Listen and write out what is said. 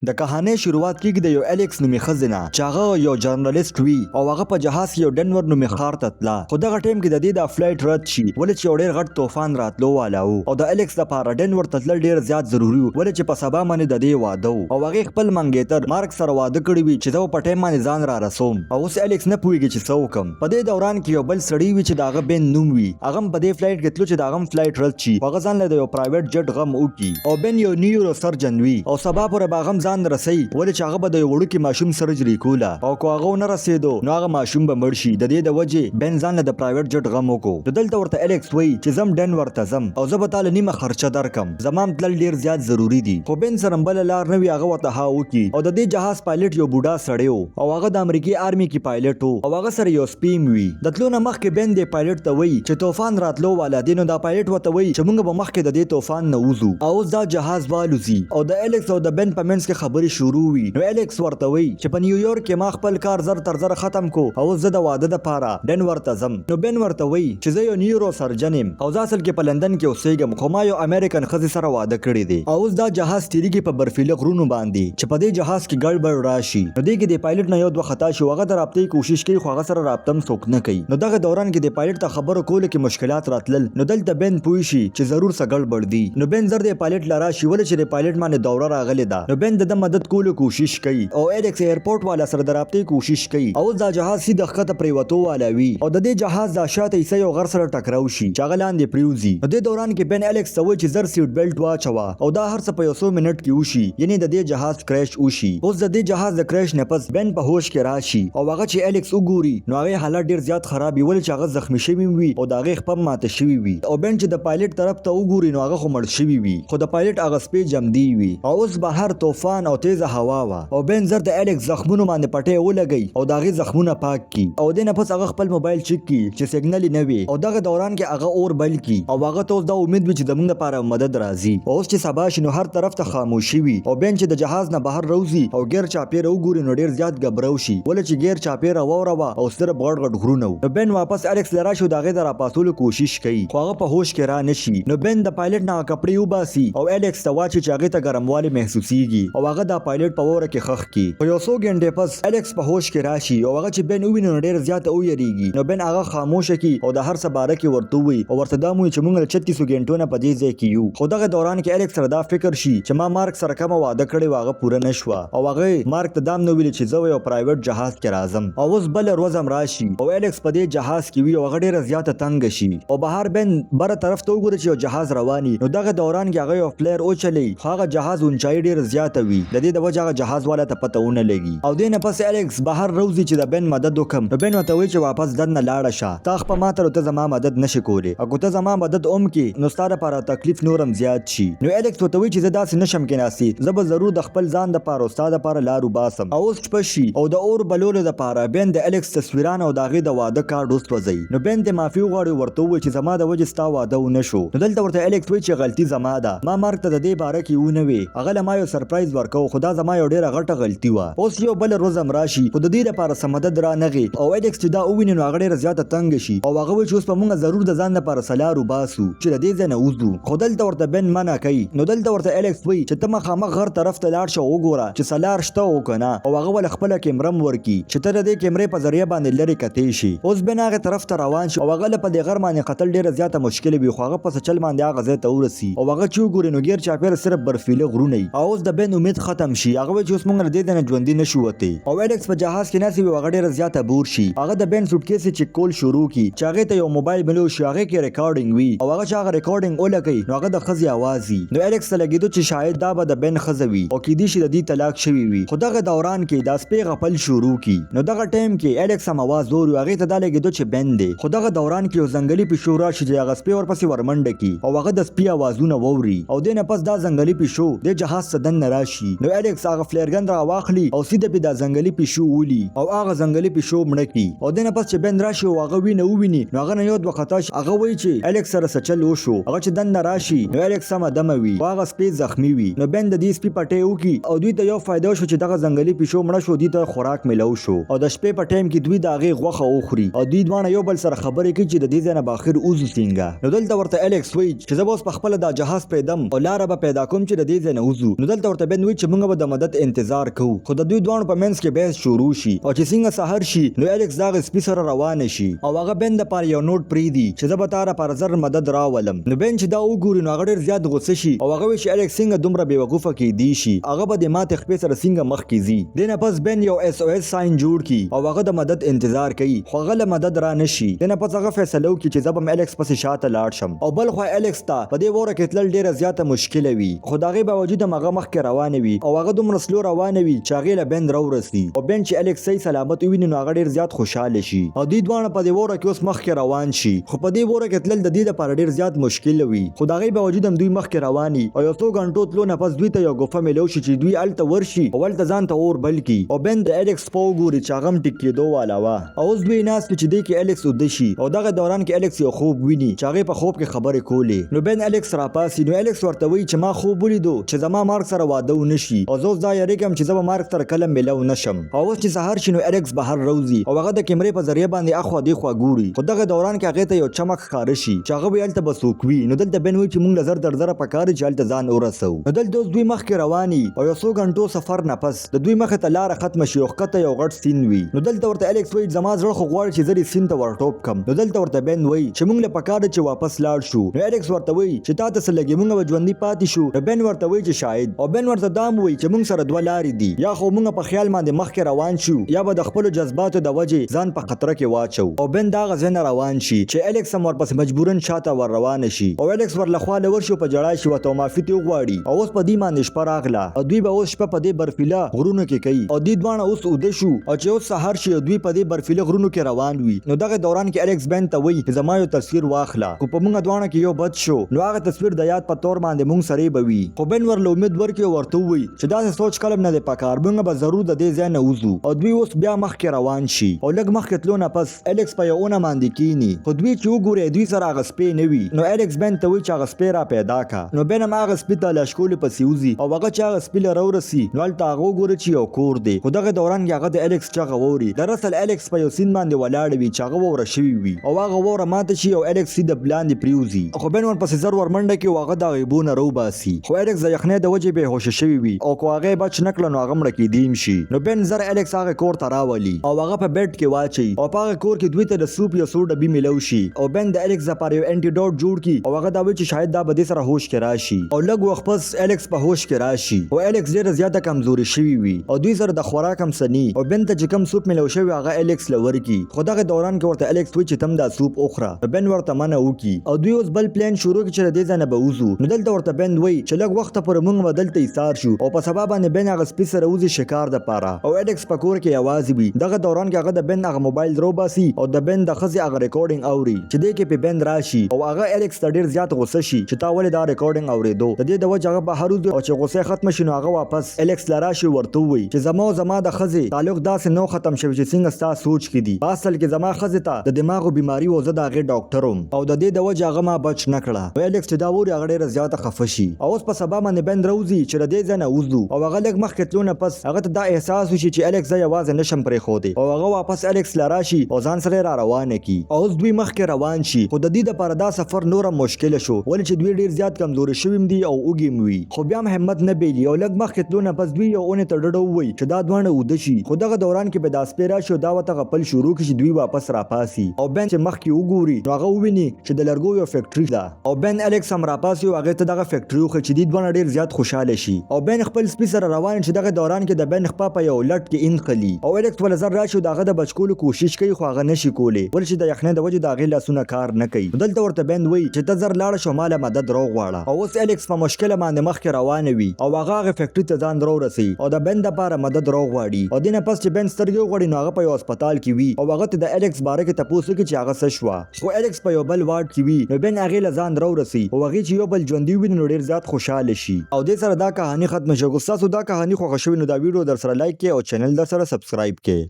د کهانې شروعات کیږي د یو الیکس نومي خزنه چې هغه یو جرنالیست وي او هغه په جهاز کې یو ډنور نومي ښار ته تله خو دغه ټیم کې د دې د فلایټ رد شي ولې چې یو ډېر غټ طوفان راتلو والا و او د الیکس لپاره ډنور ته تلل ډېر زیات ضروري و ولې چې په سبا باندې د دې واده و او هغې خپل منګیتر مارک سره واده کړی وي چې زه په ټیم باندې ځان را رسوم او اوس الیکس نه پوهېږي چې څه وکړم په دې دوران کې یو بل سړی وي چې د هغه بن نوم وي هغه هم په دې فلایټ کې تلو چې د هغه هم فلایټ رد شي هغه ځان له د یو پرایویټ جټ غم وکړي او بن یو نیورو سرجن وي او سبا پورې به هغه هم ځان رسوي ولې چې هغه به د یو وړوکي ماشوم سرجري کوله او که هغه ونه رسېدو نو هغه ماشوم به مړ شي د دې د وجې بن ځان له د پرایویټ جټ غم وکړو نو دلته ورته الیکس وایي چې زم ډنور ته ځم او زه به تاله نیمه خرچه درکم زما هم تلل ډېر زیات ضروري دي خو بن سره بله لار نه وي هغه ورته ها وکړي او د دې جهاز پایلټ یو بوډا سړی و او هغه د امریکایي آرمي کې پایلټ و او هغه سره یو سپیم وي د تلو نه مخکې بن دې پایلټ ته وایي چې طوفان راتلو والا دی نو دا پایلټ ورته وایي چې موږ به مخکې د دې طوفان نه وځو او اوس دا جهاز والوځي او د الیکس او د بن په منځ کې خبرې شروع وي نو الیکس ورته وایي چې په نیویورک کې ما خپل کار زر تر زر ختم کو او زه د واده دپاره ډنور ته ځم نو بن ورته وایي چې زه یو نیورو سرجن یم او زه اصل کې په لندن کې اوسېږم خو ما یو امریکن ښځې سره واده کړی دی او اوس دا جهاز تیریږي په برفیله غرونو باندې چې په دې جهاز کې ګډوډ راشي نو دې کې د پایلټ نه یو دوه خطا شي هغه د رابطې کوشش کوي خو هغه سره رابطه هم څوک نه کوي نو دغه دوران کې د پایلټ ته خبرو کولو کې مشکلات راتلل نو دلته بن پوه شي چې ضرور څه ګډوډ دي نو بن زر د پایلټ له راشي ولې چې د پایلټ باندې دوره راغلې ده نو بن د مدد کولو کوشش کوي او الیکس ایرپورټ والا سره د رابطې کوشش کوي او دا جهاز سیده ښکته پریوتو والا وي او د دې جهاز د شاته حصه یو غر سره ټکراو شي چې هغه لاندې پریوځي نو دې دوران کې بن الیکس ته وایي چې زر سیټ بیلټ واچوه او دا هر څه په یو څو منټ کې وشي یعنی د دې جهاز کریش وشي اوس د دې جهاز د کریش نه پس بن په هوش کې راشي او هغه چې الیکس وګوري نو هغه حالت ډیر زیات خراب وي ولې چې هغه زخمی شوی وي او د هغې خپه ماته شوی وي او بن چې د پایلټ طرف ته وګوري نو هغه خو مړ شوی وي خو د پایلټ هغه سپې جمدي وي او اوس بهر طوفان او تیزه هوا وه او بن زر د الیکس زخمونو باندې پټۍ ولګوي او د هغې زخمونه پاک کړي او دې نه پس هغه خپل موبایل چیک کړي چې سیګنل یې نه وي او دغه دوران کې هغه اور بل کړي او هغه ته اوس دا امید وي چې زموږ دپاره مدد راځي اوس چې سبا شي نو هر طرف ته خاموشي وي او بن چې د جهاز نه بهر روځي او ګیر چاپیره وګوري نو ډېر زیات ګبرو شي ولې چې ګیر چاپیره واوره او صرف غټ غټ غرونه نو بن واپس الیکس له راشي او د هغې د راپاڅولو کوشش کوي خو هغه په هوش کې را نشي نو بن د پایلټ نه کپړې وباسي او الیکس ته واچي چې هغې ته ګرموالی محسوسیږي او هغه دا پایلټ په واوره کې خښ کړي په یو څو ګنټې پس الیکس په هوش کې راشي او هغه چې بن وویني نو ډېر زیاته ویریږي نو بن هغه خاموشه کړي او د هر څه باره کې ورته ووایي او ورته دا ووایي چې موږ له 36 ګنټو نه په دې ځای کې یو خو دغه دوران کې الیکس سره دا فکر شي چې ما مارک سره کومه واده کړې وه هغه پوره نه شوه او هغې مارک ته دا هم نه ویلي چې زه یو پرایویټ جهاز کې راځم او اوس بله ورځ هم راشي او الیکس په دې جهاز کې وي او هغه ډېره زیاته تنګه شي او بهر بن بره طرف ته وګوري چې یو جهاز رواني نو دغه دوران کې هغه یو فلیر وچلی خو هغه جهاز اونچایي ډېره زیاته وي د دې د وجې هغه جهاز والا ته پته ونه لګي او دې نه پس الیکس بهر روځي چې د بن مدد وکړم نو بن ورته وایي چې واپس دننه لاړه شه تا خپه ماته ته زما مدد نشي کولی او که ته زما مدد هم کې نو ستا دپاره تکلیف نور هم زیات شي نو الیکس ورته وایي چې زه داسې نشم کېناستې زه به ضرور د خپل ځان دپاره او ستا دپاره لار وباسم او اوس شپه شي او د اور بلولو دپاره بن د الیکس تصویران او د هغې د واده کارډ وسوځوي نو بن ته معافي وغواړي ورته ووایي چې زما د وجې ستا واده ونه شو نو دلته ورته الیکس وایي چې غلطي زما ده ما مارک ته د دې باره کې ونه وې هغه له ما یو سرپرایز ورکو خو دا زما یو ډېره غټه غلطي وه اوس یو بله ورځ هم راشي خو د دې دپاره څه مدد رانغې او الیکس چې دا وویني نو هغه ډېره زیاته تنګه شي او هغه وایي چې اوس به موږ ضرور د ځان دپاره سلار وباسو چې د دې ځای نه وځو خو دلته ورته بن منع کوي نو دلته ورته الیکس وایي چې ته مخامخ غر طرف ته لاړ شه وګوره چې سلار شته او که نه او هغه ول خپله کیمره هم ورکړي چې ته د دې کیمرې په ذریعه باندې لرې کتې شي اوس بن هغې طرف ته روان شي او هغه له په دې غر باندې کتل ډېره زیاته مشکله وي خو هغه په څه چل باندې هغه ځای ته ورسي او هغه چې وګوري نو ګیر چاپېره صرف برفیله غرونه وي او اوس د بن امید ختم شي هغه وایي چې اوس موږ له دې ځای نه ژوندي نشو وتی او الیکس په جهاز کې ناست وي هغه ډېره زیاته بور شي هغه د بن سوټکیس یې چیک کول شروع کړي چې هغې ته یو موبایل ملو شي هغې کې ریکارډینګ وي او هغه چې هغه ریکارډینګ ولګوي نو هغه د ښځې اواز وي نو الیکس ته لګېدو چې شاید دا به د بن ښځه وي او کیدای شي د دې طلاق شوي وي خو دغه دوران کې دا سپی غپل شروع کړي نو دغه ټایم کې الیکس هم اواز اوري هغې ته دا لګېدو چې بن دی خو دغه دوران کې یو ځنګلي پیشو راشي چې هغه سپی ورپسې ورمنډه کړي او هغه د سپي اوازونه واوري او دې نه پس دا ځنګلي پیشو د جهاز څخه دننه راشي نو الیکس هغه فلیرګن را واخلي او سیده پې دا ځنګلي پیشو ولي او هغه ځنګلي پیشو مړه کړي او دې نه پس چې بن راشي او هغه وینه وویني نو هغه نه یو دوه خطا شي هغه وایي چې الیکس سره څه چل وشو هغه چې دننه راشي نو الیکس سمه دمه وي او هغه سپی زخمي وي نو بن د دې سپي پټۍ وکړي او دوی ته یو فایده وشو چې دغه ځنګلي پیشو مړه شو دوی ته خوراک میلو شو او د شپې په ټایم کې دوی د هغې غوښه وخوري او دوی دواړه یو بل سره خبرې کوي چې د دې ځای نه به اخر وځو څنګه نو دلته ورته الیکس وایي چې زه به اوس په خپله دا جهاز پرېږدم او لاره به پیدا کوم چې د دې ځای نه وځو نو دلته ورته بن وی چې موږ به د مدد انتظار کوو خو د دوی دوه په منځ کې بحث شروع شي او چې څنګه سحر شي نو الیکس دا سپی سره روان شي او هغه بن د پاره یو نوٹ پریدي چې زه به تاره پر زر مدد راولم نو بن چې دا وګوري نو هغه ډیر زیات غوسه شي او هغه وی چې الیکس څنګه دومره بیوقوفه کې دی شي هغه به د ماته خپې سره څنګه مخ کې زی دنه پس بن یو اس او اس ساين جوړ کی او هغه د مدد انتظار کوي خو هغه له مدد را نشي دنه پس هغه فیصله وکړي چې زه به الیکس پسې شاته لاړ شم او بل خو الیکس ته په دې وره کې تلل ډیره زیاته مشکله وي خو دا غي باوجود هغه مخ کې روان وي او هغه دومره سلو روان وي چې هغه له بن راورسي او بن چې الیکس صحیح سلامت ویني نو هغه ډیر زیات خوشاله شي او دوی دوه په دې وره کې اوس مخ کې روان شي خو په دې وره کې تلل د دې لپاره ډیر زیات مشکل وي خو دا غي باوجود هم دوی مخ کې رواني او یو څو غنټو تلو نه پس دوی ته یو غوفه ملو شي چې دوی الته ورشي او ولته ځان ته اور بلکی او بن د الیکس په وګوري چې هغه ټیک کېدو والا وا او اوس دوی ناس چې دی کې الیکس ودشي او دغه دوران کې الیکس یو خوب ویني چې هغه په خوب کې خبرې کولې نو بن الیکس راپاسي نو الیکس ورته وی چې ما خوب ولیدو چې زما مارک سره واده ونشي او زه دا یریږم چې زما مارک سره کلم ملو نشم او اوس چې سحر شنو الیکس بهر روزي او هغه د کیمرې په ذریعہ باندې اخوا دی خوا ګوري خو دغه دوران کې هغه ته یو چمک ښکار شي چې هغه ویل ته بسوکوي نو دلته بن وی چې مونږ لزر درزره پکاره چې الته ځان ورسو نو دلته دوی مخ کې رواني او یو څو غنټو سفر نه پس د دوی مخ ته لار ختم شي او خطه یو غټ سین وي نو دلته ورته الیکس وی زما زړه خو غواړي چې زری سین ته ورټوپ کم نو دلته ورته بن وی چې مونږ له پکاره چې واپس لاړ شو نو الیکس ورته وی چې تا ته سلګي مونږ ژوندۍ پاتې شو نو بن ورته وی چې شاید او بن ورته دام وی چې مونږ سره دوه لارې دي یا خو مونږ په خیال باندې مخ کې روان شو یا به د خپل جذباتو د وجې ځان په خطر کې واچو او بن دا غزنه روان شي چې الیکس هم ورپس مجبورن شاته ور روان شي او الیکس ورلخوا لور شو په جړای شي وته معافي تی غواړي او اوس په دې باندې شپه راغله او دوی به اوس شپه په دې برفیلا غرونو کې کوي او دوی دوانه اوس اوده شو او چې اوس سحر شي دوی په دې برفیلا غرونو کې روان وي نو دغه دوران کې الیکس بن ته وی چې زما یو تصویر واخله کو په موږ دوانه کې یو بد شو نو هغه تصویر د یاد په تور باندې موږ سره بوي خو بن ورله امید ورکړي ورته وی چې دا سوچ کلم نه دی پکار موږ به ضرور د دې ځای نه وځو او دوی اوس بیا مخ کې روان شي او لږ مخ کې تلو نه پس الیکس په یوونه باندې کینی خو دوی چې وګوري دوی سره هغه سپی نه وي نو الیکس بن ته وی چې هغه سپی را پیدا کا نو بن هم هغه سپی ته لشکول پسې وزي او هغه چې هغه سپی له راورسي نو هلته هغه وګوري چې یو کور دی خو دغه دوران کې هغه د الیکس چغه ووري دراصل الیکس په یو سین باندې ولاړ وي چې هغه وره شوی وي او هغه وره ماته شي او الیکس سیده بلاندې پریوزي خو بن ور پسې زر ور منډه کې هغه د غیبونه روباسي خو الیکس د یخنۍ د وجې به هوش شوی وي او کو هغه بچ نکړه نو هغه مړ کې دیم شي نو بن زر الیکس هغه کور ته راولي او هغه په بیډ کې واچي او په هغه کور کې دوی ته د سوپ یو څو ډبې ملو شي او بن د الیکس لپاره یو انټي ډوټ جوړ کی او هغه دا وی چې شاید دا به د سره هوش کې راشي او لږ وخت پس الیکس په هوش کې راشي او الیکس ډیره زیاته کمزوري شوی وي او دوی سره د خوراک هم سني او بن ته چې کم سوپ ملو شوی هغه الیکس لور کی خو دغه دوران کې ورته الیکس وی چې تم دا سوپ اوخره بن ورته منه وکي او دوی اوس بل پلان شروع کړي چې د دې ځنه به وځو نو دلته ورته بن وی چې لږ وخت پر موږ بدلته ایثار شو او په سبب باندې بن هغه سپی سره وځي شکار د پاره او الیکس په کور کې आवाज وي دغه دوران کې هغه د بن هغه موبایل روباسي او د بن د خزي هغه ریکارډینګ اوري چې دې کې په بن راشي او هغه الیکس ته ډیر زیات غوسه شي چې تا ولې دا ریکارډینګ اورېدو د دې د وجه هغه بهر وځي او چې غوسه ختم شي نو هغه واپس الیکس لراشي ورته وي چې زما د خزي تعلق داسې نو ختم شوی چې څنګه ستا سوچ کې دي اصل کې زما خزي ته د دماغو بیماری و زه د هغه ډاکټروم او د دې د وجه هغه ما بچ نکړه او الیکس چې دا ووري هغه ډیر زیات خفه شي او اوس په سبا باندې بن روزي چې د دې ځنه وځو او هغه لږ مخ کې تلونه پس هغه ته دا احساس وشي چې الیکس زه یوازې نشم پرې خو دی او هغه واپس الیکس لراشي او ځان سره را روانه کی او اوس دوی مخ کې روان شي خو د دې لپاره دا سفر نور مشکل شو ولې چې دوی ډیر زیات کمزوري شویم دي او اوګیم وي خو بیا هم همت نه بیلی او لږ مخ کې تلونه پس دوی یو اونې ته ډډو وي چې دا دوانه ود شي خو دغه دوران کې به د اسپیرا شو دا وته غپل شروع کړي دوی واپس راپاسي او بن چې مخ کې وګوري نو هغه وویني چې د لرګو یو فیکټری ده او بن الیکس هم راپاسي او هغه ته دغه فیکټری خو چې دوی ډیر زیات خوشاله شي او بن خپل سپی سره روان چې دغه دوران کې د بن خپه په یو لټ کې انخلی او الیکس ول زر راشي دغه د بچکولو کوشش کوي خو هغه نشي کولی ول چې د یخنۍ د وجه دغه لاسونه کار نه کوي دلته ورته بن وی چې ته زر لاړ شو مال مدد رو غواړه او اوس الیکس په مشکله باندې مخ کې روان وي او هغه فیکټری ته ځان درو رسي او د بن لپاره مدد رو غواړي او دینه پس چې بن سترګې غواړي نو هغه په یو هسپتال کې وي او هغه ته د الیکس باره کې تاسو کې چې هغه څه شو خو الیکس په یو بل وارډ کې وي نو بن هغه له ځان درو رسي او هغه چې یو بل ژوندۍ وي نو ډیر زیات خوشاله شي او دې سره دا کہانی ختم شوه. تاسو دا کہانی خوښ شوی نو دا ویډیو در سره لایک کړئ او چینل در سره سبسکرایب کړئ.